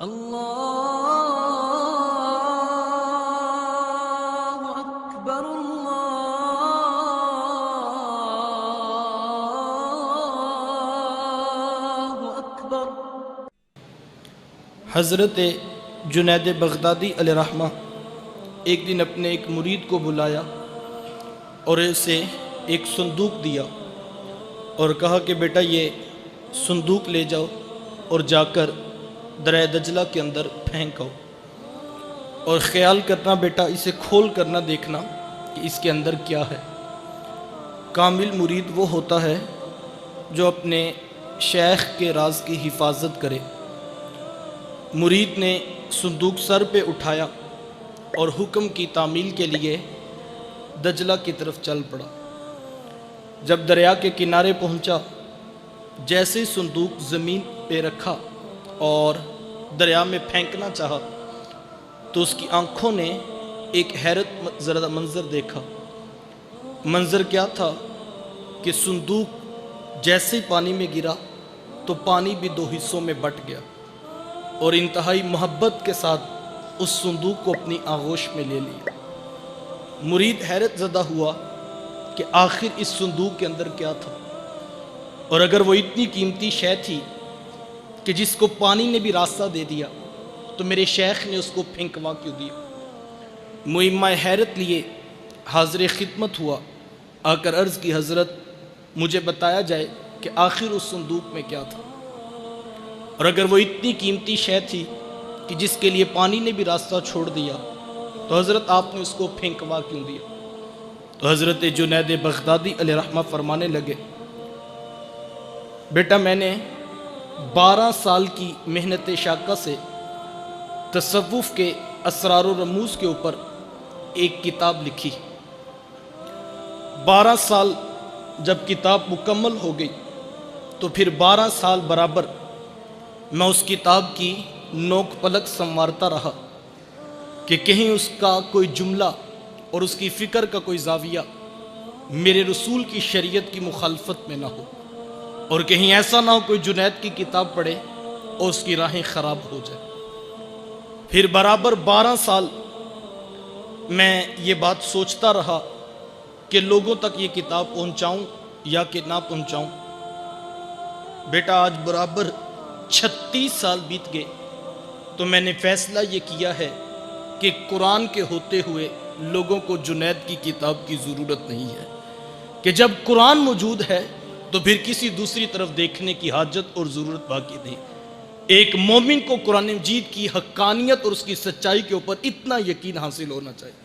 اللہ اکبر اللہ اکبر۔ حضرت جنید بغدادی علیہ رحمہ ایک دن اپنے ایک مرید کو بلایا اور اسے ایک صندوق دیا اور کہا کہ بیٹا یہ صندوق لے جاؤ اور جا کر دریا دجلہ کے اندر پھینک آؤ، اور خیال کرنا بیٹا اسے کھول کر نہ دیکھنا کہ اس کے اندر کیا ہے۔ کامل مرید وہ ہوتا ہے جو اپنے شیخ کے راز کی حفاظت کرے۔ مرید نے صندوق سر پہ اٹھایا اور حکم کی تعمیل کے لیے دجلہ کی طرف چل پڑا۔ جب دریا کے کنارے پہنچا، جیسے ہی صندوق زمین پہ رکھا اور دریا میں پھینکنا چاہا تو اس کی آنکھوں نے ایک حیرت زدہ منظر دیکھا۔ منظر کیا تھا کہ صندوق جیسے ہی پانی میں گرا تو پانی بھی دو حصوں میں بٹ گیا، اور انتہائی محبت کے ساتھ اس صندوق کو اپنی آغوش میں لے لیا۔ مرید حیرت زدہ ہوا کہ آخر اس صندوق کے اندر کیا تھا، اور اگر وہ اتنی قیمتی شے تھی کہ جس کو پانی نے بھی راستہ دے دیا تو میرے شیخ نے اس کو پھینکوا کیوں دیا۔ مہمہ حیرت لیے حاضر خدمت ہوا، آ کر عرض کی حضرت مجھے بتایا جائے کہ آخر اس صندوق میں کیا تھا، اور اگر وہ اتنی قیمتی شے تھی کہ جس کے لیے پانی نے بھی راستہ چھوڑ دیا تو حضرت آپ نے اس کو پھینکوا کیوں دیا۔ تو حضرت جنید بغدادی علیہ رحمہ فرمانے لگے، بیٹا میں نے 12 سال کی محنت شاقہ سے تصوف کے اسرار و رموز کے اوپر ایک کتاب لکھی۔ 12 سال جب کتاب مکمل ہو گئی تو پھر 12 سال برابر میں اس کتاب کی نوک پلک سنوارتا رہا کہ کہیں اس کا کوئی جملہ اور اس کی فکر کا کوئی زاویہ میرے رسول کی شریعت کی مخالفت میں نہ ہو، اور کہیں ایسا نہ ہو کوئی جنید کی کتاب پڑھے اور اس کی راہیں خراب ہو جائے۔ پھر برابر 12 سال میں یہ بات سوچتا رہا کہ لوگوں تک یہ کتاب پہنچاؤں یا کہ نہ پہنچاؤں۔ بیٹا آج برابر 36 سال بیت گئے تو میں نے فیصلہ یہ کیا ہے کہ قرآن کے ہوتے ہوئے لوگوں کو جنید کی کتاب کی ضرورت نہیں ہے، کہ جب قرآن موجود ہے تو پھر کسی دوسری طرف دیکھنے کی حاجت اور ضرورت باقی نہیں۔ ایک مومن کو قرآن مجید کی حقانیت اور اس کی سچائی کے اوپر اتنا یقین حاصل ہونا چاہیے۔